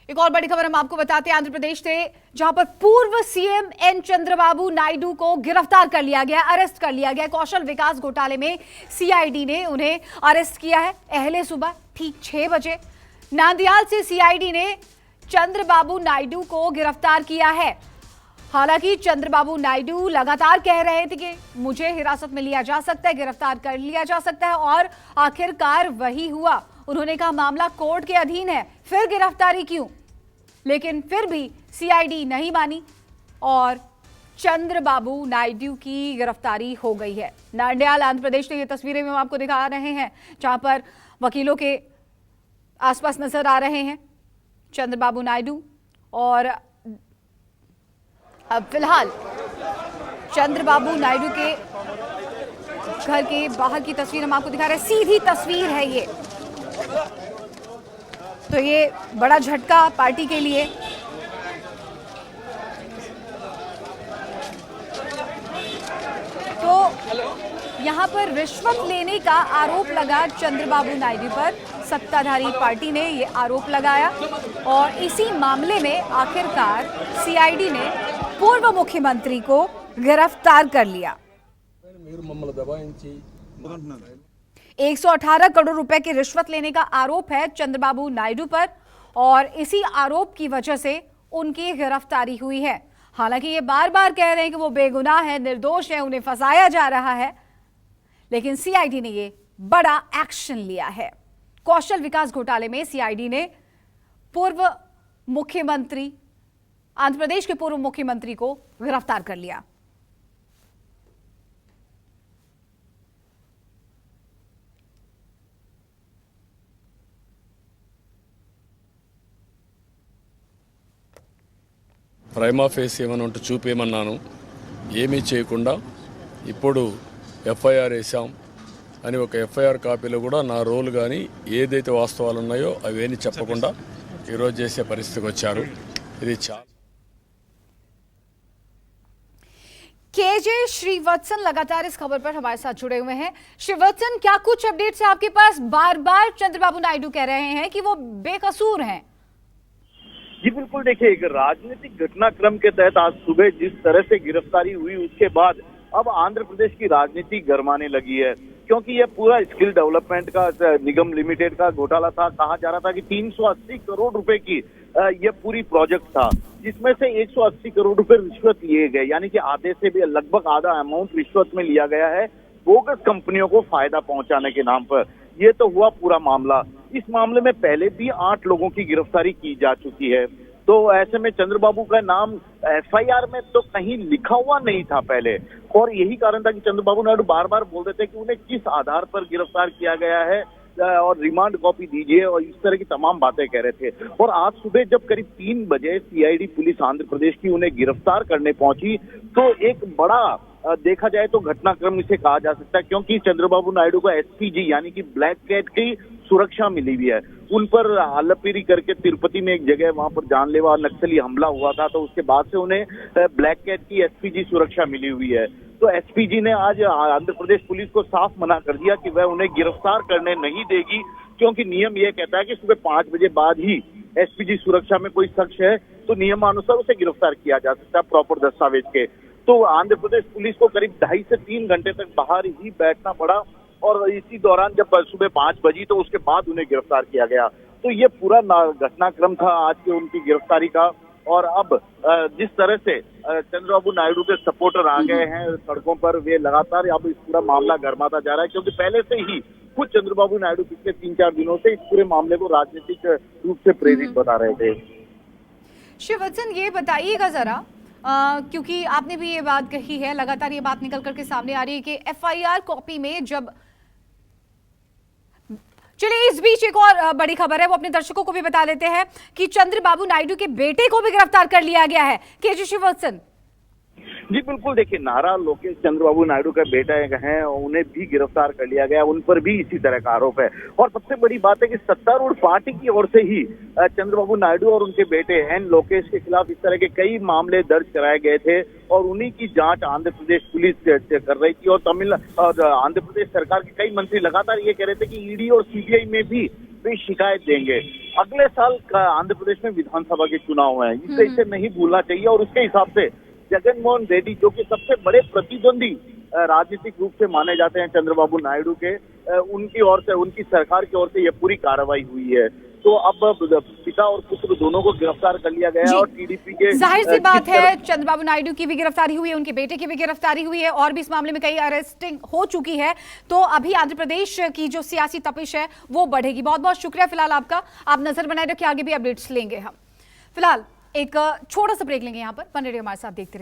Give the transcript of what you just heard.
एक और बड़ी खबर हम आपको बताते हैं आंध्र प्रदेश से, जहां पर पूर्व सीएम एन चंद्रबाबू नायडू को गिरफ्तार कर लिया गया, अरेस्ट कर लिया गया। कौशल विकास घोटाले में सीआईडी ने उन्हें अरेस्ट किया है। अहले सुबह ठीक 6 बजे नांदयाल से सीआईडी ने चंद्रबाबू नायडू को गिरफ्तार किया है। हालांकि चंद्रबाबू नायडू लगातार कह रहे थे कि मुझे हिरासत में लिया जा सकता है, गिरफ्तार कर लिया जा सकता है, और आखिरकार वही हुआ। उन्होंने कहा मामला कोर्ट के अधीन है, फिर गिरफ्तारी क्यों? लेकिन फिर भी सीआईडी नहीं मानी और चंद्रबाबू नायडू की गिरफ्तारी हो गई है। नांदयाल आंध्र प्रदेश में ये तस्वीरें हम आपको दिखा रहे हैं, जहां पर वकीलों के आसपास नजर आ रहे हैं चंद्रबाबू नायडू। और अब फिलहाल चंद्रबाबू नायडू के घर के बाहर की तस्वीर हम आपको दिखा रहे हैं, सीधी तस्वीर है ये। तो ये बड़ा झटका पार्टी के लिए। तो यहां पर रिश्वत लेने का आरोप लगा चंद्रबाबू नायडू पर। सत्ताधारी पार्टी ने ये आरोप लगाया और इसी मामले में आखिरकार सीआईडी ने पूर्व मुख्यमंत्री को गिरफ्तार कर लिया। 118 करोड़ रुपए की रिश्वत लेने का आरोप है चंद्रबाबू नायडू पर और इसी आरोप की वजह से उनकी गिरफ्तारी हुई है। हालांकि ये बार बार कह रहे हैं कि वो बेगुनाह है, निर्दोष है, उन्हें फंसाया जा रहा है, लेकिन सीआईडी ने ये बड़ा एक्शन लिया है। कौशल विकास घोटाले में सीआईडी ने पूर्व मुख्यमंत्री, आंध्र प्रदेश के पूर्व मुख्यमंत्री को गिरफ्तार कर लिया। ప్రైమా ఫేస్ ఏమైనా ఉంటే చూపేయమన్నాను, ఏమీ చేయకుండా ఇప్పుడు ఎఫ్ఐఆర్ వేసాం అని ఒక ఎఫ్ఐఆర్ కాపీలో కూడా నా రోల్ కానీ ఏదైతే వాస్తవాలు ఉన్నాయో అవేమీ చెప్పకుండా ఈరోజు చేసే పరిస్థితికి వచ్చారు। ఇది చాలా केजे श्रीवत्सन लगातार इस खबर पर हमारे साथ जुड़े हुए हैं। श्रीवत्सन, क्या कुछ अपडेट्स है आपके पास? बार बार चंद्रबाबू नायडू कह रहे हैं कि वो बेकसूर हैं। जी बिल्कुल, देखिए एक राजनीतिक घटनाक्रम के तहत आज सुबह जिस तरह से गिरफ्तारी हुई उसके बाद अब आंध्र प्रदेश की राजनीति गरमाने लगी है, क्योंकि यह पूरा स्किल डेवलपमेंट का निगम लिमिटेड का घोटाला था। कहा जा रहा था कि 380 करोड़ रुपए की यह पूरी प्रोजेक्ट था, जिसमें से 180 करोड़ रुपए रिश्वत लिए गए, यानी कि आधे से भी लगभग आधा अमाउंट रिश्वत में लिया गया है बोगस कंपनियों को फायदा पहुंचाने के नाम पर। यह तो हुआ पूरा मामला। इस मामले में पहले भी 8 लोगों की गिरफ्तारी की जा चुकी है। तो ऐसे में चंद्रबाबू का नाम एफआईआर में तो कहीं लिखा हुआ नहीं था पहले, और यही कारण था कि चंद्रबाबू नायडू बार बार बोल रहे थे कि उन्हें किस आधार पर गिरफ्तार किया गया है और रिमांड कॉपी दीजिए, और इस तरह की तमाम बातें कह रहे थे। और आज सुबह जब करीब 3 बजे सीआईडी पुलिस आंध्र प्रदेश की उन्हें गिरफ्तार करने पहुंची, तो एक बड़ा देखा जाए तो घटनाक्रम इसे कहा जा सकता है, क्योंकि चंद्रबाबू नायडू को एसपीजी यानी कि ब्लैक कैट की सुरक्षा मिली हुई है। उन पर आलपीरी करके तिरुपति में एक जगह वहां पर जानलेवा नक्सली हमला हुआ था, तो उसके बाद से उन्हें ब्लैक कैट की एसपीजी सुरक्षा मिली हुई है। तो एसपीजी ने आज आंध्र प्रदेश पुलिस को साफ मना कर दिया कि वह उन्हें गिरफ्तार करने नहीं देगी, क्योंकि नियम यह कहता है कि सुबह 5 बजे बाद ही एसपीजी सुरक्षा में कोई शख्स है तो नियमानुसार उसे गिरफ्तार किया जा सकता है प्रॉपर दस्तावेज के। तो आंध्र प्रदेश पुलिस को करीब 2.5 से 3 घंटे तक बाहर ही बैठना पड़ा, और इसी दौरान जब सुबह 5 बजी तो उसके बाद उन्हें गिरफ्तार किया गया। तो ये पूरा घटनाक्रम था आज के उनकी गिरफ्तारी का। और अब जिस तरह से चंद्रबाबू नायडू के सपोर्टर आ गए हैं सड़कों पर, वे लगातार अब इस पूरा मामला गरमाता जा रहा है, क्योंकि पहले से ही खुद चंद्रबाबू नायडू पिछले 3-4 दिनों से इस पूरे मामले को राजनीतिक रूप से प्रेरित बता रहे थे। श्रीवत्सन, ये बताइएगा जरा, क्योंकि आपने भी ये बात कही है, लगातार ये बात निकल करके सामने आ रही है कि एफआईआर कॉपी में जब, चलिए इस बीच एक और बड़ी खबर है, वो अपने दर्शकों को भी बता देते हैं कि चंद्रबाबू नायडू के बेटे को भी गिरफ्तार कर लिया गया है। केजे श्रीवत्सन। जी बिल्कुल, देखिए नारा लोकेश चंद्रबाबू नायडू का बेटा हैं, उन्हें भी गिरफ्तार कर लिया गया, उन पर भी इसी तरह का आरोप है। और सबसे बड़ी बात है कि सत्तारूढ़ पार्टी की ओर से ही चंद्रबाबू नायडू और उनके बेटे एन लोकेश के खिलाफ इस तरह के कई मामले दर्ज कराए गए थे, और उन्हीं की जांच आंध्र प्रदेश पुलिस कर रही थी। और आंध्र प्रदेश सरकार के कई मंत्री लगातार ये कह रहे थे कि ईडी और सीबीआई में भी भी शिकायत देंगे। अगले साल का आंध्र प्रदेश में विधानसभा के चुनाव हैं, इससे इसे नहीं भूलना चाहिए। और उसके हिसाब से जगन मोहन रेड्डी, जो कि सबसे बड़े प्रतिद्वंदी राजनीतिक रूप से माने जाते हैं चंद्रबाबू नायडू के, उनकी ओर से, उनकी सरकार की ओर से यह पूरी कार्रवाई हुई है। तो अब पिता और पुत्र दोनों को गिरफ्तार कर लिया गया है और टीडीपी के जाहिर सी बात है चंद्रबाबू नायडू की भी गिरफ्तारी हुई है, उनके बेटे की भी गिरफ्तारी हुई है और भी इस मामले में कई अरेस्टिंग हो चुकी है। तो अभी आंध्र प्रदेश की जो सियासी तपिश है वो बढ़ेगी। बहुत बहुत शुक्रिया फिलहाल आपका, आप नजर बनाए रखिए, आगे भी अपडेट्स लेंगे हम। फिलहाल एक छोटा सा ब्रेक लेंगे, यहाँ पर बने रहिए हमारे साथ, देखते रहिए।